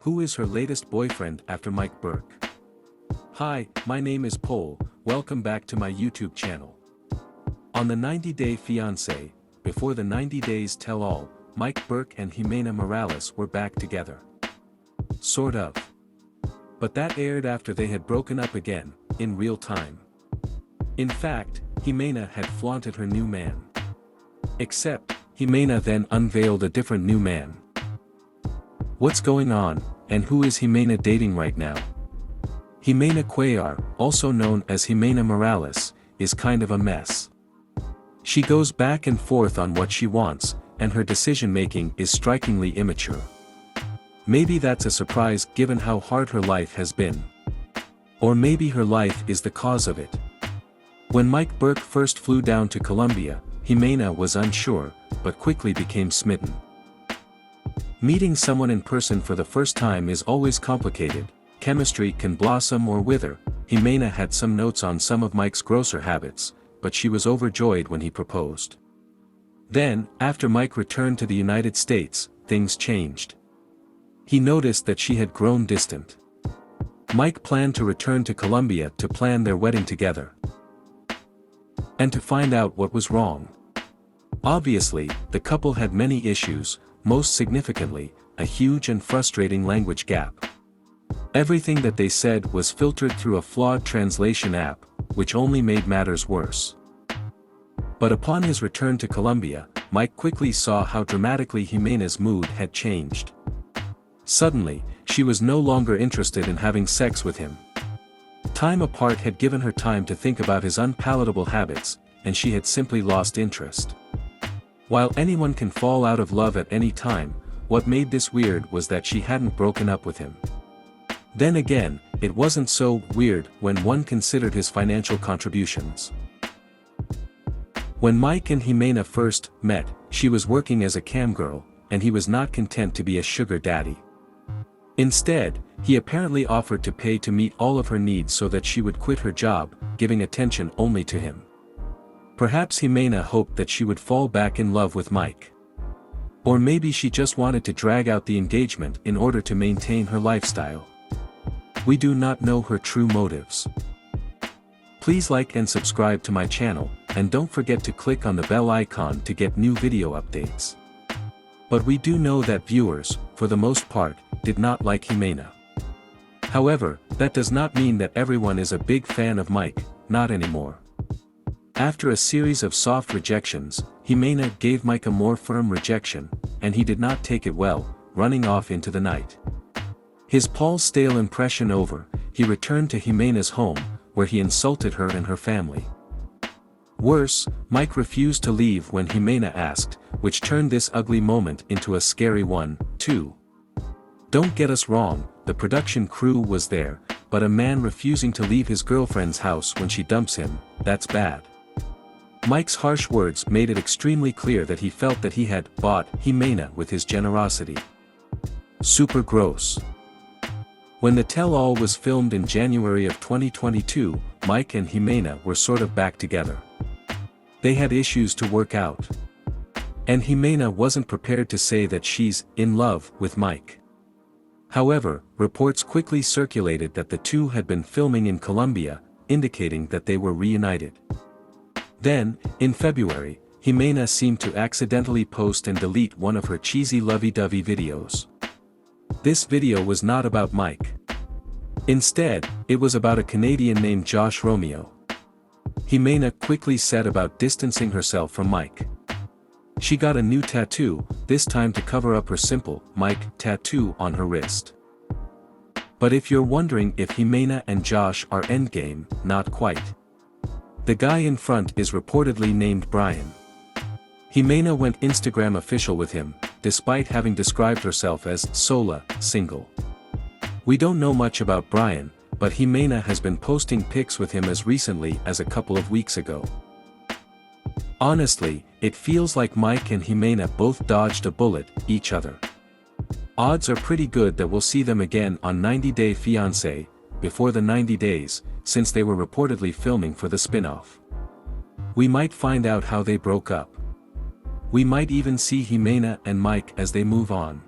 Who is her latest boyfriend after Mike Berk? Hi, my name is Paul, welcome back to my YouTube channel. On the 90-day Fiance, before the 90 days tell-all, Mike Berk and Ximena Morales were back together. Sort of. But that aired after they had broken up again, in real time. In fact, Ximena had flaunted her new man. Except, Ximena then unveiled a different new man. What's going on, and who is Ximena dating right now? Ximena Cuellar, also known as Ximena Morales, is kind of a mess. She goes back and forth on what she wants, and her decision-making is strikingly immature. Maybe that's a surprise given how hard her life has been. Or maybe her life is the cause of it. When Mike Berk first flew down to Colombia, Ximena was unsure, but quickly became smitten. Meeting someone in person for the first time is always complicated. Chemistry can blossom or wither. Ximena had some notes on some of Mike's grosser habits, but she was overjoyed when he proposed. Then, after Mike returned to the United States, things changed. He noticed that she had grown distant. Mike planned to return to Colombia to plan their wedding together. And to find out what was wrong. Obviously, the couple had many issues, most significantly, a huge and frustrating language gap. Everything that they said was filtered through a flawed translation app, which only made matters worse. But upon his return to Colombia, Mike quickly saw how dramatically Ximena's mood had changed. Suddenly, she was no longer interested in having sex with him. Time apart had given her time to think about his unpalatable habits, and she had simply lost interest. While anyone can fall out of love at any time, what made this weird was that she hadn't broken up with him. Then again, it wasn't so weird when one considered his financial contributions. When Mike and Ximena first met, she was working as a cam girl, and he was not content to be a sugar daddy. Instead, he apparently offered to pay to meet all of her needs so that she would quit her job, giving attention only to him. Perhaps Ximena hoped that she would fall back in love with Mike. Or maybe she just wanted to drag out the engagement in order to maintain her lifestyle. We do not know her true motives. Please like and subscribe to my channel, and don't forget to click on the bell icon to get new video updates. But we do know that viewers, for the most part, did not like Ximena. However, that does not mean that everyone is a big fan of Mike, not anymore. After a series of soft rejections, Ximena gave Mike a more firm rejection, and he did not take it well, running off into the night. His Paul's stale impression over, he returned to Ximena's home, where he insulted her and her family. Worse, Mike refused to leave when Ximena asked, which turned this ugly moment into a scary one, too. Don't get us wrong, the production crew was there, but a man refusing to leave his girlfriend's house when she dumps him, that's bad. Mike's harsh words made it extremely clear that he felt that he had bought Ximena with his generosity. Super gross. When the tell-all was filmed in January of 2022, Mike and Ximena were sort of back together. They had issues to work out. And Ximena wasn't prepared to say that she's in love with Mike. However, reports quickly circulated that the two had been filming in Colombia, indicating that they were reunited. Then, in February, Ximena seemed to accidentally post and delete one of her cheesy lovey-dovey videos. This video was not about Mike. Instead, it was about a Canadian named Josh Romeo. Ximena quickly set about distancing herself from Mike. She got a new tattoo, this time to cover up her simple Mike tattoo on her wrist. But if you're wondering if Ximena and Josh are endgame, not quite. The guy in front is reportedly named Brian. Ximena went Instagram official with him, despite having described herself as sola, single. We don't know much about Brian, but Ximena has been posting pics with him as recently as a couple of weeks ago. Honestly, it feels like Mike and Ximena both dodged a bullet, each other. Odds are pretty good that we'll see them again on 90-Day Fiance, before the 90 days, since they were reportedly filming for the spin-off. We might find out how they broke up. We might even see Ximena and Mike as they move on.